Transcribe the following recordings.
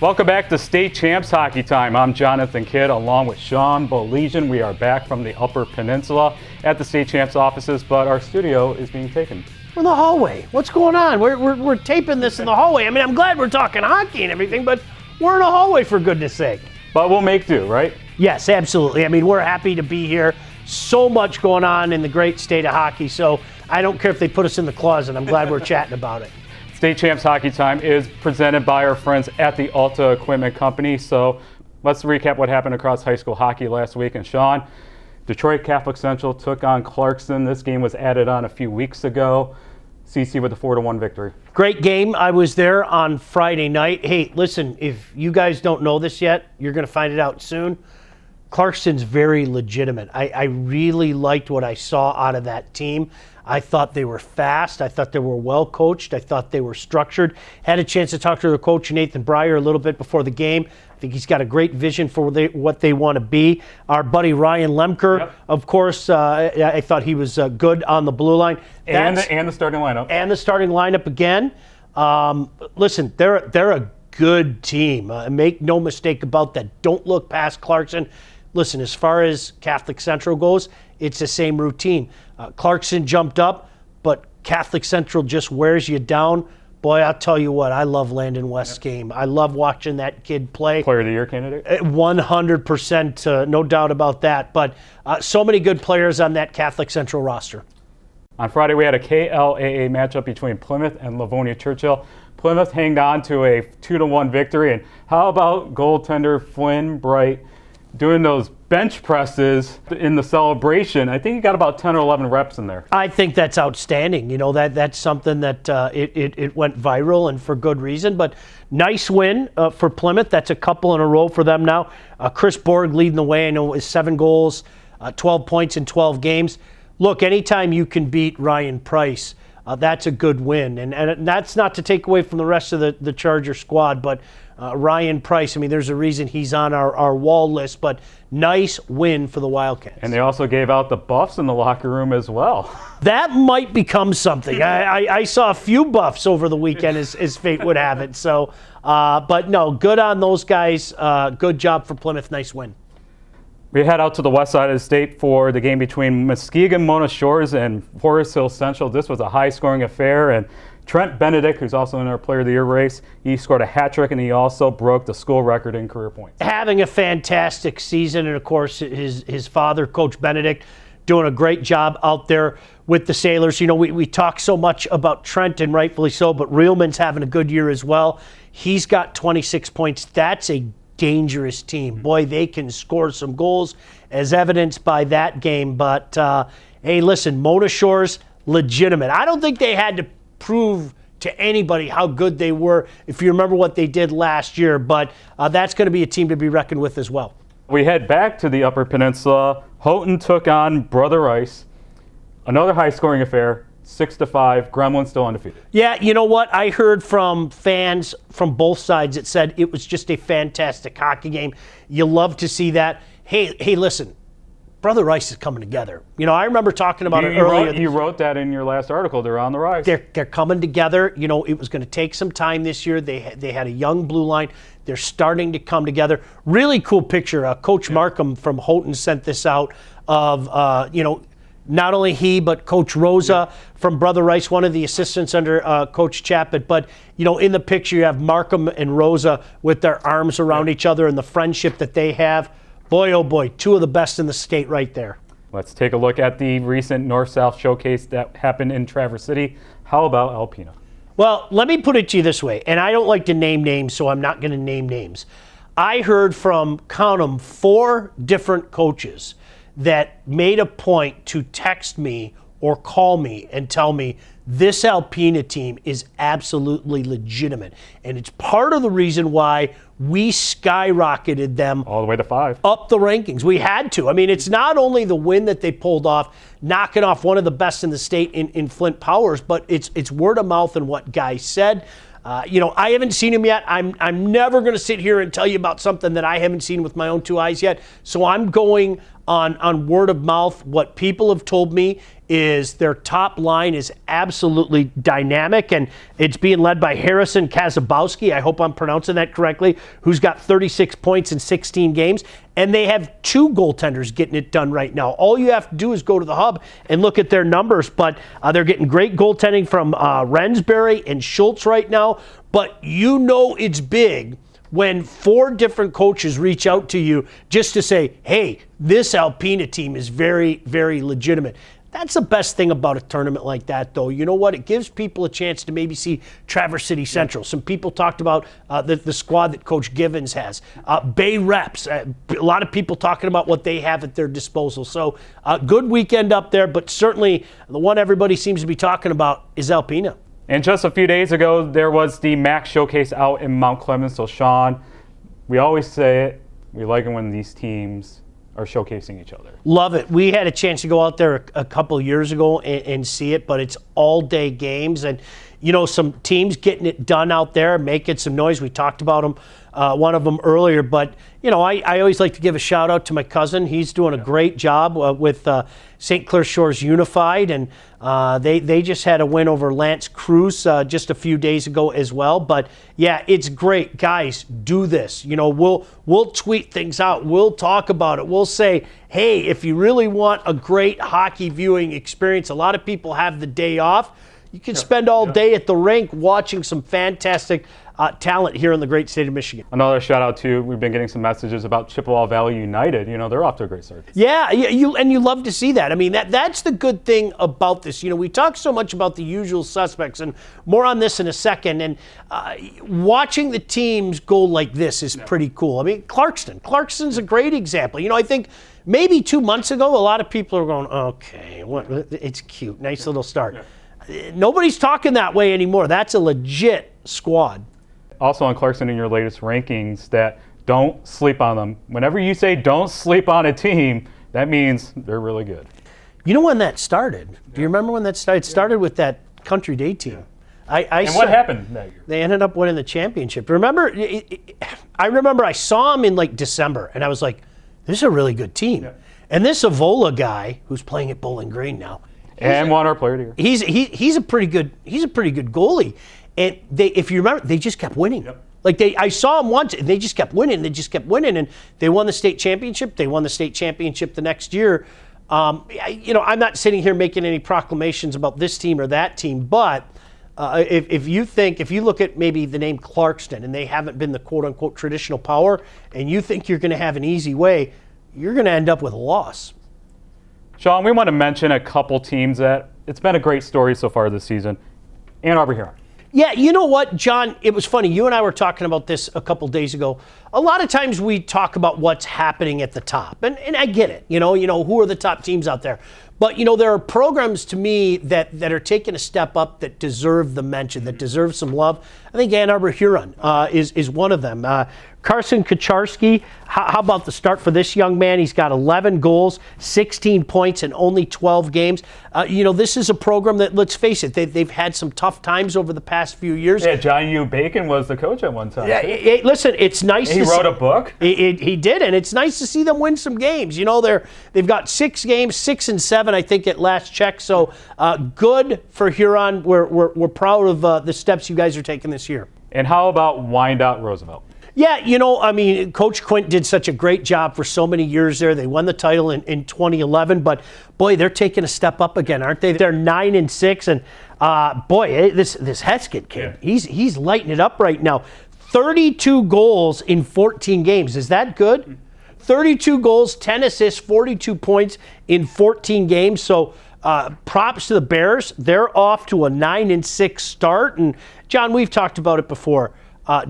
Welcome back to State Champs Hockey Time. I'm Jonathan Kidd along with Sean Baligian. We are back from the Upper Peninsula at the State Champs offices, but our studio is being taken. We're in the hallway. What's going on? We're taping this in the hallway. I mean, I'm glad we're talking hockey and everything, but we're in a hallway for goodness sake. But we'll make do, right? Yes, absolutely. I mean, we're happy to be here. So much going on in the great state of hockey, so I don't care if they put us in the closet. I'm glad we're chatting about it. State Champs Hockey Time is presented by our friends at the Alta Equipment Company. So let's recap what happened across high school hockey last week. And Sean, Detroit Catholic Central took on Clarkston. This game was added on a few weeks ago. CC with a 4-1 victory. Great game. I was there on Friday night. Hey, listen, if you guys don't know this yet, you're going to find it out soon. Clarkston's very legitimate. I really liked what I saw out of that team. I thought they were fast. I thought they were well coached. I thought they were structured. Had a chance to talk to their coach, Nathan Bryer, a little bit before the game. I think he's got a great vision for what they want to be. Our buddy Ryan Lemker, Of course, I thought he was good on the blue line. And the starting lineup. And the starting lineup again. Listen, they're a good team. Make no mistake about that. Don't look past Clarkston. Listen, as far as Catholic Central goes, it's the same routine. Clarkston jumped up, but Catholic Central just wears you down. Boy, I'll tell you what, I love Landon West's game. I love watching that kid play. Player of the Year candidate? 100%, no doubt about that. But so many good players on that Catholic Central roster. On Friday, we had a KLAA matchup between Plymouth and Livonia Churchill. Plymouth hanged on to a 2-1 victory. And how about goaltender Flynn Bright doing those bench presses in the celebration? I think he got about 10 or 11 reps in there. I think that's outstanding. You know, that's something that it went viral, and for good reason. But nice win for Plymouth. That's a couple in a row for them now. Chris Borg leading the way. I know it was 7 goals, 12 points in 12 games. Look, anytime you can beat Ryan Price, that's a good win. And that's not to take away from the rest of the Charger squad, but Ryan Price, I mean, there's a reason he's on our wall list, but nice win for the Wildcats. And they also gave out the buffs in the locker room as well. That might become something. I saw a few buffs over the weekend as fate would have it. So, but no, good on those guys. Good job for Plymouth. Nice win. We head out to the west side of the state for the game between Muskegon Mona Shores and Forest Hill Central. This was a high-scoring affair, and Trent Benedict, who's also in our Player of the Year race, he scored a hat trick, and he also broke the school record in career points. Having a fantastic season, and of course his father, Coach Benedict, doing a great job out there with the Sailors. You know, we talk so much about Trent, and rightfully so, but Reelman's having a good year as well. He's got 26 points. That's a dangerous team. Boy, they can score some goals, as evidenced by that game. But, hey, listen, Mona Shores, legitimate. I don't think they had to prove to anybody how good they were, if you remember what they did last year. But that's going to be a team to be reckoned with as well. We head back to the Upper Peninsula. Houghton took on Brother Rice. Another high-scoring affair. 6-5, Gremlin still undefeated. Yeah, you know what? I heard from fans from both sides that said it was just a fantastic hockey game. You love to see that. Hey, listen, Brother Rice is coming together. You know, I remember talking about it earlier. You wrote that in your last article. They're on the rise. They're coming together. You know, it was going to take some time this year. They had a young blue line. They're starting to come together. Really cool picture. Coach Markham from Houghton sent this out of, you know, not only he, but Coach Rosa from Brother Rice, one of the assistants under Coach Chappitt. But, you know, in the picture you have Markham and Rosa with their arms around each other and the friendship that they have. Boy, oh boy, two of the best in the state right there. Let's take a look at the recent North-South showcase that happened in Traverse City. How about Alpena? Well, let me put it to you this way, and I don't like to name names, so I'm not going to name names. I heard from, count them, 4 different coaches that made a point to text me or call me and tell me this Alpena team is absolutely legitimate. And it's part of the reason why we skyrocketed them all the way to 5 up the rankings. We had to. I mean, it's not only the win that they pulled off, knocking off one of the best in the state in Flint Powers, but it's word of mouth and what guys said. You know, I haven't seen him yet. I'm never going to sit here and tell you about something that I haven't seen with my own 2 eyes yet. So I'm going on word of mouth. What people have told me is their top line is absolutely dynamic, and it's being led by Harrison Kazabowski, I hope I'm pronouncing that correctly, who's got 36 points in 16 games, and they have 2 goaltenders getting it done right now. All you have to do is go to the hub and look at their numbers, but they're getting great goaltending from Rensbury and Schultz right now, but you know it's big when 4 different coaches reach out to you just to say, hey, this Alpena team is very, very legitimate. That's the best thing about a tournament like that, though. You know what? It gives people a chance to maybe see Traverse City Central. Some people talked about the squad that Coach Givens has. Bay Reps, a lot of people talking about what they have at their disposal. So good weekend up there, but certainly the one everybody seems to be talking about is Alpena. And just a few days ago, there was the MAC Showcase out in Mount Clemens. So, Sean, we always say it, we like it when these teams are showcasing each other. Love it. We had a chance to go out there a couple years ago and see it, but it's all-day games. And, you know, some teams getting it done out there, making some noise. We talked about them, one of them earlier. But, you know, I always like to give a shout-out to my cousin. He's doing a great job with St. Clair Shores Unified, and they just had a win over Lance Cruz just a few days ago as well. But yeah, it's great, guys. Do this. You know, we'll tweet things out. We'll talk about it. We'll say, hey, if you really want a great hockey viewing experience, a lot of people have the day off. You can spend all day at the rink watching some fantastic talent here in the great state of Michigan. Another shout out to, we've been getting some messages about Chippewa Valley United. You know, they're off to a great start. Yeah, you love to see that. I mean, that's the good thing about this. You know, we talk so much about the usual suspects, and more on this in a second. And watching the teams go like this is pretty cool. I mean, Clarkston's a great example. You know, I think maybe 2 months ago, a lot of people are going, okay, it's cute, nice little start. Yeah. Nobody's talking that way anymore. That's a legit squad. Also on Clarkston in your latest rankings, that don't sleep on them. Whenever you say don't sleep on a team, that means they're really good. You know when that started? Do you remember when that started? It started with that Country Day team. And what happened that year? They ended up winning the championship. Remember, I remember I saw them in like December, and I was like, this is a really good team. Yeah. And this Avola guy, who's playing at Bowling Green now, and won our player of the year. He's a pretty good goalie, and if you remember, they just kept winning. Yep. Like I saw them once, and they just kept winning. And they won the state championship. They won the state championship the next year. You know, I'm not sitting here making any proclamations about this team or that team, but if you look at maybe the name Clarkston, and they haven't been the quote unquote traditional power, and you think you're going to have an easy way, you're going to end up with a loss. Sean, we want to mention a couple teams that it's been a great story so far this season. Arbor Huron. Yeah, you know what, John? It was funny. You and I were talking about this a couple days ago. A lot of times we talk about what's happening at the top, and I get it. You know, who are the top teams out there? But, you know, there are programs to me that are taking a step up that deserve the mention, that deserve some love. I think Arbor Huron is one of them. Carson Kacharski, how about the start for this young man? He's got 11 goals, 16 points in only 12 games. You know, this is a program that, let's face it, they've had some tough times over the past few years. Yeah, John U. Bacon was the coach at one time. Yeah, listen, it's nice. He wrote a book. He did, and it's nice to see them win some games. You know, they've got 6 games, 6 and 7, I think, at last check. So good for Huron. We're proud of the steps you guys are taking this year. And how about Wyandotte Roosevelt? Yeah, you know, I mean, Coach Quint did such a great job for so many years there. They won the title in 2011, but boy, they're taking a step up again, aren't they? They're 9-6, and boy, this Heskett kid, he's lighting it up right now. 32 goals in 14 games. Is that good? 32 goals, 10 assists, 42 points in 14 games. So props to the Bears. They're off to a 9-6 start. And John, we've talked about it before.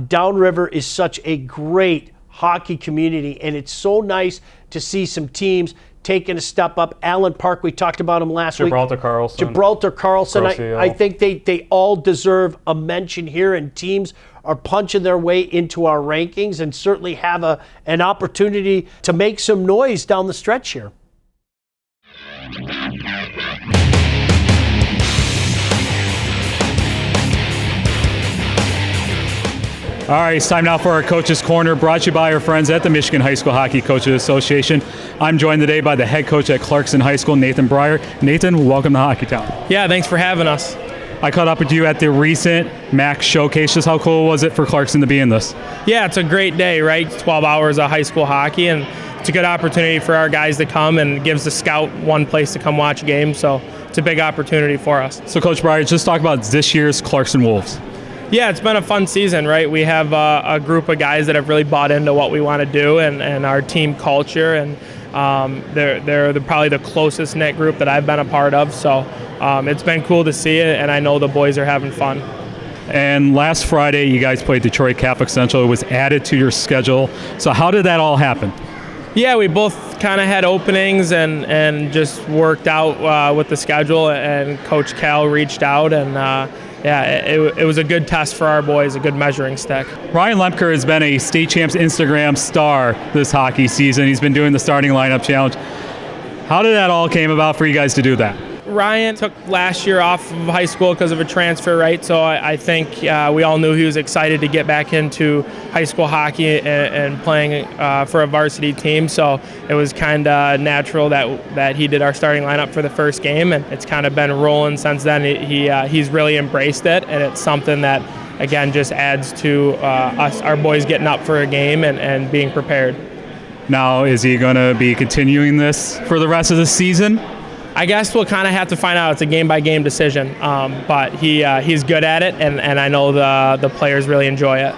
Downriver is such a great hockey community, and it's so nice to see some teams taking a step up. Allen Park, we talked about them last week. Gibraltar Carlson. Grosse, I think they all deserve a mention here, and teams are punching their way into our rankings and certainly have an opportunity to make some noise down the stretch here. All right, it's time now for our Coach's Corner, brought to you by our friends at the Michigan High School Hockey Coaches Association. I'm joined today by the head coach at Clarkston High School, Nathan Bryer. Nathan, welcome to Hockeytown. Yeah, thanks for having us. I caught up with you at the recent MAC showcase. Just how cool was it for Clarkston to be in this? Yeah, it's a great day, right? 12 hours of high school hockey, and it's a good opportunity for our guys to come, and gives the scout one place to come watch a game, so it's a big opportunity for us. So, Coach Bryer, just talk about this year's Clarkston Wolves. Yeah, it's been a fun season, right? We have a group of guys that have really bought into what we want to do and our team culture, and they're probably the closest knit group that I've been a part of. So it's been cool to see it, and I know the boys are having fun. And last Friday, you guys played Detroit Catholic Central. It was added to your schedule. So how did that all happen? Yeah, we both kind of had openings and just worked out with the schedule, and Coach Cal reached out, and it was a good test for our boys, a good measuring stick. Ryan Lemker has been a state champs Instagram star this hockey season. He's been doing the starting lineup challenge. How did that all came about for you guys to do that? Ryan took last year off of high school because of a transfer, right? So I think we all knew he was excited to get back into high school hockey and playing for a varsity team. So it was kind of natural that he did our starting lineup for the first game, and it's kind of been rolling since then. He's really embraced it, and it's something that, again, just adds to our boys getting up for a game and being prepared. Now, is he going to be continuing this for the rest of the season? I guess we'll kind of have to find out. It's a game-by-game decision, but he's good at it, and I know the players really enjoy it.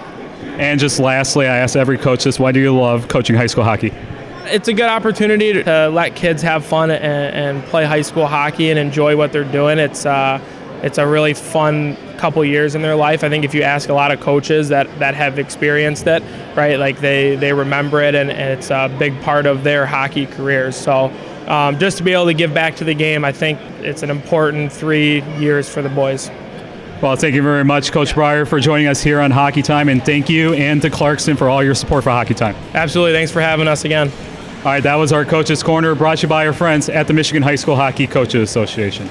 And just lastly, I ask every coach this, why do you love coaching high school hockey? It's a good opportunity to let kids have fun and play high school hockey and enjoy what they're doing. It's a really fun couple years in their life. I think if you ask a lot of coaches that have experienced it, right, like they remember it, and it's a big part of their hockey careers. So just to be able to give back to the game, I think it's an important 3 years for the boys. Well, thank you very much, Coach Bryer, for joining us here on Hockey Time, and thank you and to Clarkston for all your support for Hockey Time. Absolutely. Thanks for having us again. All right, that was our Coach's Corner, brought to you by our friends at the Michigan High School Hockey Coaches Association.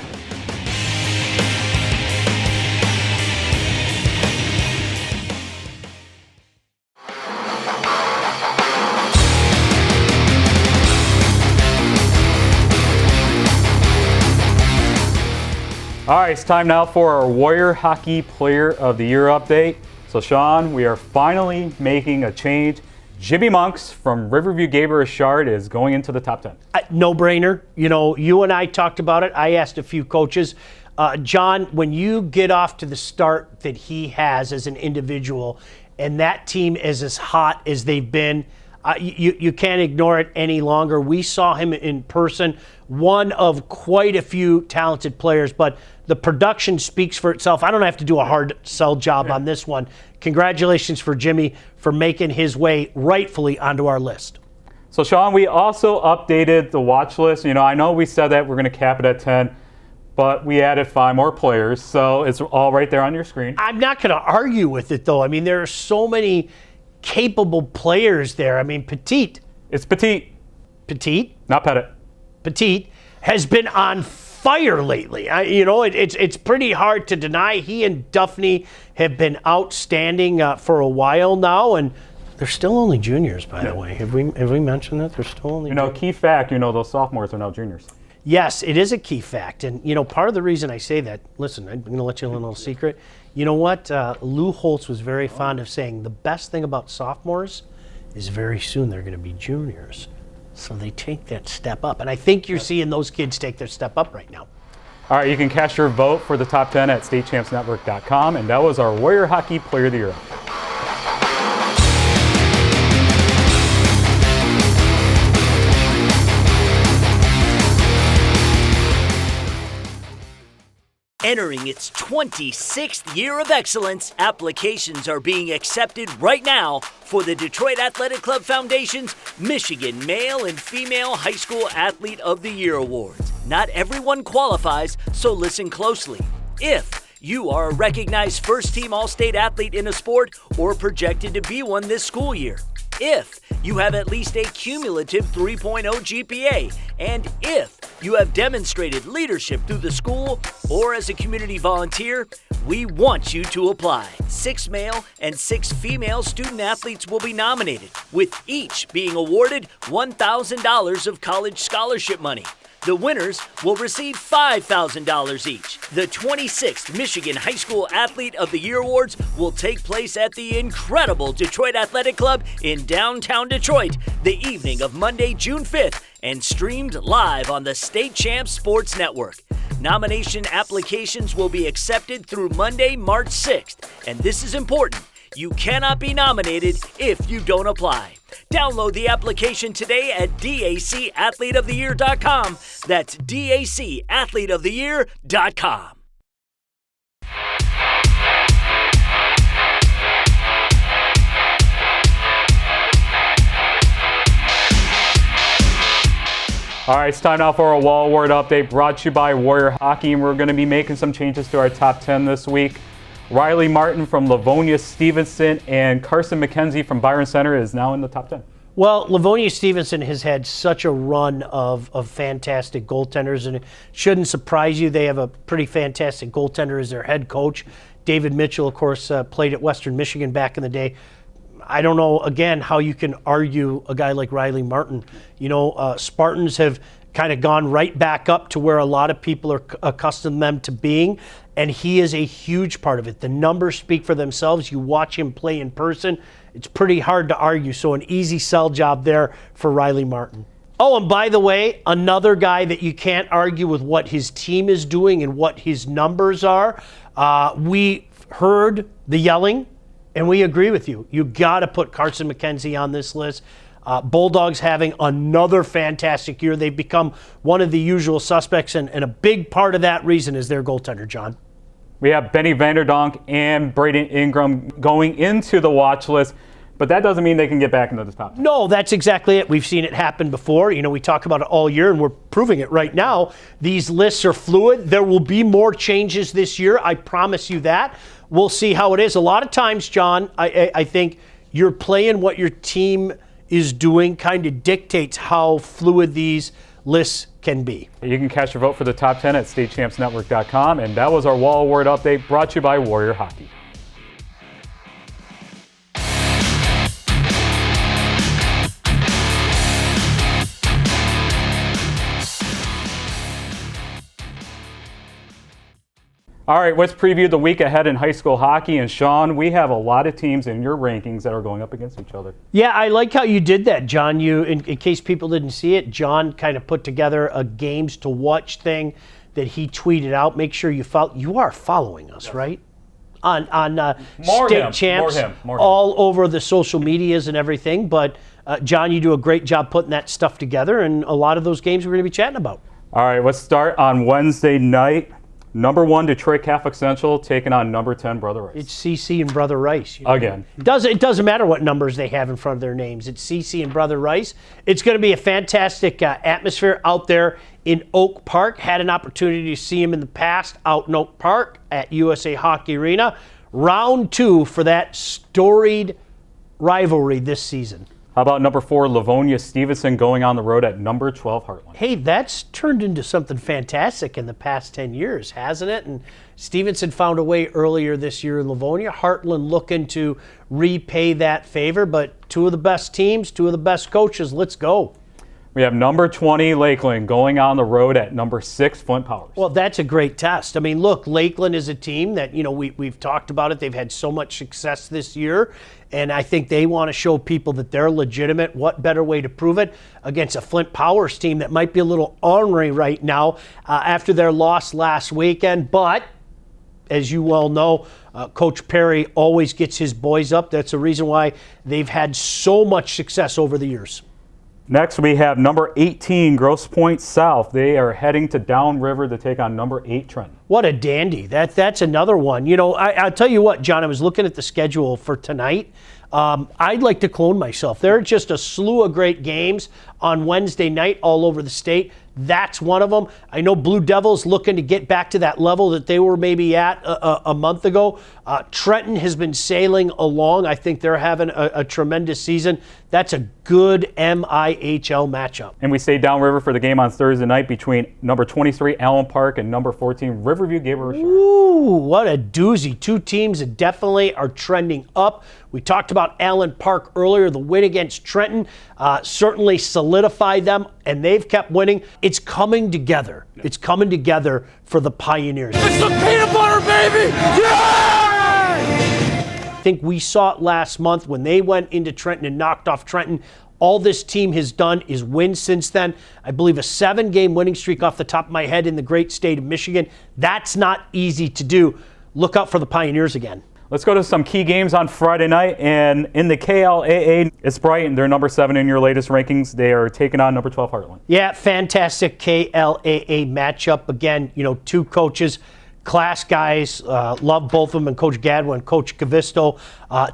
All right, it's time now for our Warrior Hockey Player of the Year update. So, Sean, we are finally making a change. Jimmy Monks from Riverview Gabriel is going into the top 10. No brainer. You know, you and I talked about it. I asked a few coaches. John, when you get off to the start that he has as an individual, and that team is as hot as they've been, you can't ignore it any longer. We saw him in person, one of quite a few talented players, but the production speaks for itself. I don't have to do a hard sell job on this one. Congratulations for Jimmy for making his way rightfully onto our list. So, Sean, we also updated the watch list. You know, I know we said that we're going to cap it at 10, but we added 5 more players, so it's all right there on your screen. I'm not going to argue with it, though. I mean, there are so many capable players there. I mean, Petit. It's Petit. Petit? Not Pettit. Petit has been on fire lately. It's pretty hard to deny. He and Duffney have been outstanding for a while now, and they're still only juniors, by the way. Have we mentioned that? They're still only juniors. Key fact, those sophomores are now juniors. Yes, it is a key fact. And, part of the reason I say that, listen, I'm going to let you in a little secret. You know what? Lou Holtz was very fond of saying the best thing about sophomores is very soon they're going to be juniors. So they take that step up. And I think you're seeing those kids take their step up right now. All right, you can cast your vote for the top 10 at statechampsnetwork.com. And that was our Warrior Hockey Player of the Year. Entering its 26th year of excellence, applications are being accepted right now for the Detroit Athletic Club Foundation's Michigan Male and Female High School Athlete of the Year Awards. Not everyone qualifies, so listen closely. If you are a recognized first-team All-State athlete in a sport or projected to be one this school year, if you have at least a cumulative 3.0 GPA, and if you have demonstrated leadership through the school or as a community volunteer, we want you to apply. 6 male and 6 female student athletes will be nominated, with each being awarded $1,000 of college scholarship money. The winners will receive $5,000 each. The 26th Michigan High School Athlete of the Year Awards will take place at the incredible Detroit Athletic Club in downtown Detroit the evening of Monday, June 5th, and streamed live on the State Champs Sports Network. Nomination applications will be accepted through Monday, March 6th, and this is important. You cannot be nominated if you don't apply. Download the application today at dacathleteoftheyear.com. That's dacathleteoftheyear.com. All right, it's time now for a Wall Award update brought to you by Warrior Hockey, and we're going to be making some changes to our top 10 this week. Riley Martin from Livonia Stevenson and Carson McKenzie from Byron Center is now in the top 10. Well, Livonia Stevenson has had such a run of fantastic goaltenders, and it shouldn't surprise you. They have a pretty fantastic goaltender as their head coach. David Mitchell, of course, played at Western Michigan back in the day. I don't know, again, how you can argue a guy like Riley Martin. You know, Spartans have kind of gone right back up to where a lot of people are accustomed them to being, and he is a huge part of it. The numbers speak for themselves. You watch him play in person, it's pretty hard to argue. So an easy sell job there for Riley Martin. Oh, and by the way, another guy that you can't argue with what his team is doing and what his numbers are. We heard the yelling, and we agree with you. You got to put Carson McKenzie on this list. Bulldogs having another fantastic year. They've become one of the usual suspects, and a big part of that reason is their goaltender, John. We have Benny Vanderdonk and Braden Ingram going into the watch list, but that doesn't mean they can get back into the top 10. No, that's exactly it. We've seen it happen before. You know, we talk about it all year, and we're proving it right now. These lists are fluid. There will be more changes this year. I promise you that. We'll see how it is. A lot of times, John, I think you're playing what your team is doing kind of dictates how fluid these lists can be. You can cast your vote for the top 10 at statechampsnetwork.com, and that was our Wall Award update brought to you by Warrior Hockey. All right, let's preview the week ahead in high school hockey. And Sean, we have a lot of teams in your rankings that are going up against each other. Yeah, I like how you did that, John. In case people didn't see it, John kind of put together a games to watch thing that he tweeted out. Make sure you follow. You are following us, yes, right? On State Champs, more him. All over the social medias and everything. But John, you do a great job putting that stuff together, and a lot of those games we're going to be chatting about. All right, let's start on Wednesday night. Number 1, Detroit Catholic Central taking on number 10, Brother Rice. It's CC and Brother Rice. You know? Again. It doesn't matter what numbers they have in front of their names. It's CC and Brother Rice. It's going to be a fantastic atmosphere out there in Oak Park. Had an opportunity to see him in the past out in Oak Park at USA Hockey Arena. Round 2 for that storied rivalry this season. How about number 4, Livonia Stevenson going on the road at number 12, Hartland? Hey, that's turned into something fantastic in the past 10 years, hasn't it? And Stevenson found a way earlier this year in Livonia. Hartland looking to repay that favor, but 2 of the best teams, 2 of the best coaches. Let's go. We have number 20, Lakeland, going on the road at number 6, Flint Powers. Well, that's a great test. I mean, look, Lakeland is a team that, you know, we've talked about it. They've had so much success this year, and I think they want to show people that they're legitimate. What better way to prove it against a Flint Powers team that might be a little ornery right now after their loss last weekend. But, as you well know, Coach Perry always gets his boys up. That's the reason why they've had so much success over the years. Next, we have number 18, Grosse Pointe South. They are heading to Downriver to take on number 8, Trenton. What a dandy. That's another one. You know, I'll tell you what, John, I was looking at the schedule for tonight. I'd like to clone myself. There are just a slew of great games on Wednesday night all over the state. That's one of them. I know Blue Devils looking to get back to that level that they were maybe at a month ago. Trenton has been sailing along. I think they're having a tremendous season. That's a good MIHL matchup. And we stay downriver for the game on Thursday night between number 23, Allen Park, and number 14, Riverview, Gabriel. Ooh, what a doozy. Two teams that definitely are trending up. We talked about Allen Park earlier. The win against Trenton certainly solidified them, and they've kept winning. It's coming together. It's coming together for the Pioneers. It's the peanut butter, baby! Yeah! I think we saw it last month when they went into Trenton and knocked off Trenton. All this team has done is win since then. I believe a 7-game winning streak off the top of my head in the great state of Michigan. That's not easy to do. Look out for the Pioneers again. Let's go to some key games on Friday night. And in the KLAA, it's Brighton. They're number 7 in your latest rankings. They are taking on number 12, Hartland. Yeah, fantastic KLAA matchup. Again, two coaches, class guys, love both of them, and Coach Gadwin and Coach Cavisto.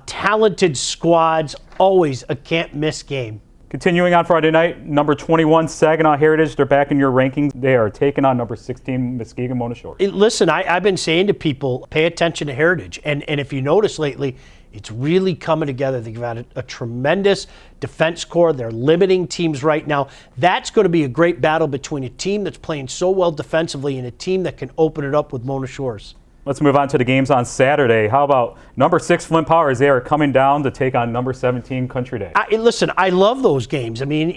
Talented squads, always a can't-miss game. Continuing on Friday night, number 21, Saginaw Heritage. They're back in your rankings. They are taking on number 16, Muskegon Mona Shores. Listen, I've been saying to people, pay attention to Heritage. And if you notice lately, it's really coming together. They've got a tremendous defense core. They're limiting teams right now. That's going to be a great battle between a team that's playing so well defensively and a team that can open it up with Mona Shores. Let's move on to the games on Saturday. How about number 6, Flint Powers? They are coming down to take on number 17, Country Day. Listen, I love those games. I mean,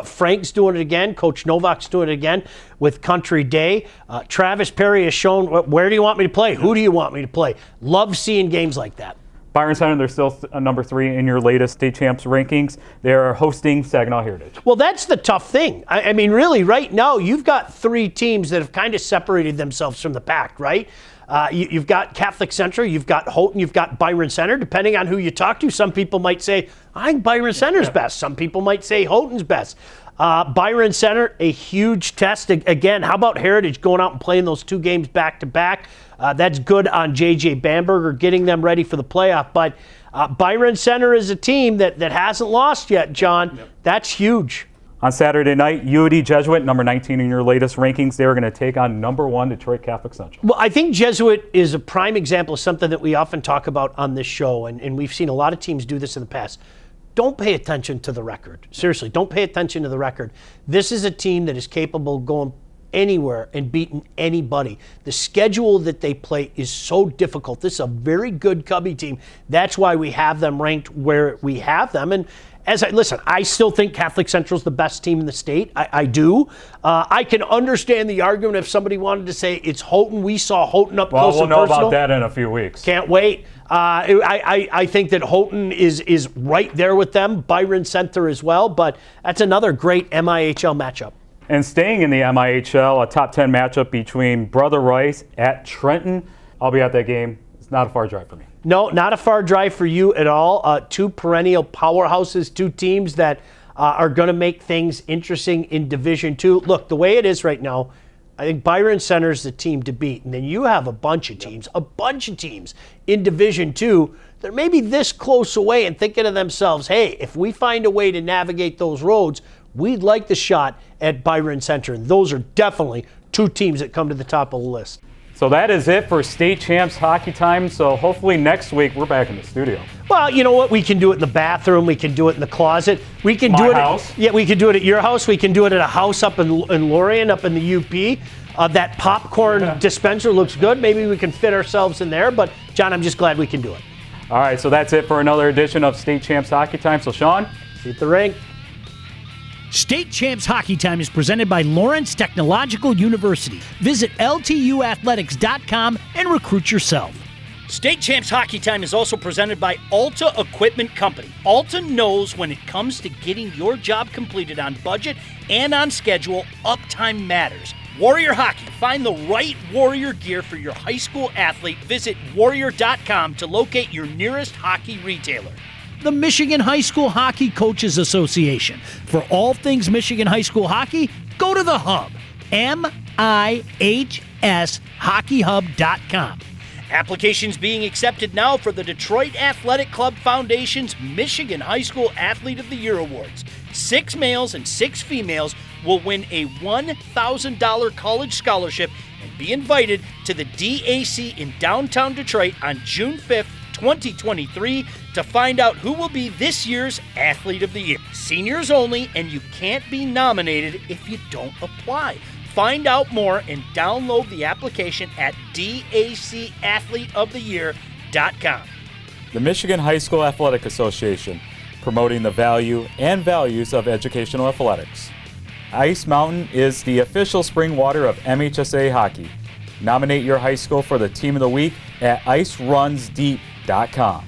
Frank's doing it again. Coach Novak's doing it again with Country Day. Travis Perry has shown, where do you want me to play? Who do you want me to play? Love seeing games like that. Byron Center, they're still number 3 in your latest state champs rankings. They're hosting Saginaw Heritage. Well, that's the tough thing. I mean, really, right now, you've got 3 teams that have kind of separated themselves from the pack, right? You've got Catholic Central, you've got Houghton, you've got Byron Center. Depending on who you talk to, some people might say, I think Byron Center's best. Some people might say Houghton's best. Byron Center, a huge test. Again, how about Heritage going out and playing those 2 games back-to-back? That's good on J.J. Bamberger, getting them ready for the playoff. But Byron Center is a team that hasn't lost yet, John. Yep. That's huge. On Saturday night, UD Jesuit, number 19 in your latest rankings. They're going to take on number 1, Detroit Catholic Central. Well, I think Jesuit is a prime example of something that we often talk about on this show, and we've seen a lot of teams do this in the past. Don't pay attention to the record. Seriously, don't pay attention to the record. This is a team that is capable of going anywhere and beating anybody. The schedule that they play is so difficult. This is a very good Cubby team. That's why we have them ranked where we have them. And I still think Catholic Central is the best team in the state. I do. I can understand the argument if somebody wanted to say it's Houghton. We saw Houghton up close and personal. Well, we'll know about that in a few weeks. Can't wait. I think that Houghton is right there with them. Byron Center as well. But that's another great MIHL matchup. And staying in the MIHL, a top 10 matchup between Brother Rice at Trenton. I'll be at that game. It's not a far drive for me. No, not a far drive for you at all. 2 perennial powerhouses, 2 teams that are going to make things interesting in Division II. Look, the way it is right now, I think Byron Center is the team to beat. And then you have a bunch of teams in Division II that may be this close away and thinking to themselves, hey, if we find a way to navigate those roads, we'd like the shot at Byron Center. And those are definitely 2 teams that come to the top of the list. So that is it for State Champs Hockey Time. So hopefully next week we're back in the studio. Well, you know what? We can do it in the bathroom. We can do it in the closet. We can do it house. We can do it at your house. We can do it at a house up in Lorien, up in the UP. That popcorn dispenser looks good. Maybe we can fit ourselves in there. But, John, I'm just glad we can do it. All right, so that's it for another edition of State Champs Hockey Time. So, Sean? See you at the rink. State Champs Hockey Time is presented by Lawrence Technological University. Visit ltuathletics.com and recruit yourself. State Champs Hockey Time is also presented by Alta Equipment Company. Alta knows when it comes to getting your job completed on budget and on schedule, uptime matters. Warrior Hockey. Find the right Warrior gear for your high school athlete. Visit warrior.com to locate your nearest hockey retailer. The Michigan High School Hockey Coaches Association. For all things Michigan High School hockey, go to the Hub, MIHSHockeyHub.com. Applications being accepted now for the Detroit Athletic Club Foundation's Michigan High School Athlete of the Year Awards. 6 males and 6 females will win a $1,000 college scholarship and be invited to the DAC in downtown Detroit on June 5th, 2023 to find out who will be this year's Athlete of the Year. Seniors only, and you can't be nominated if you don't apply. Find out more and download the application at dacathleteoftheyear.com. The Michigan High School Athletic Association, promoting the value and values of educational athletics. Ice Mountain is the official spring water of MHSA hockey. Nominate your high school for the Team of the Week at icerunsdeep.com.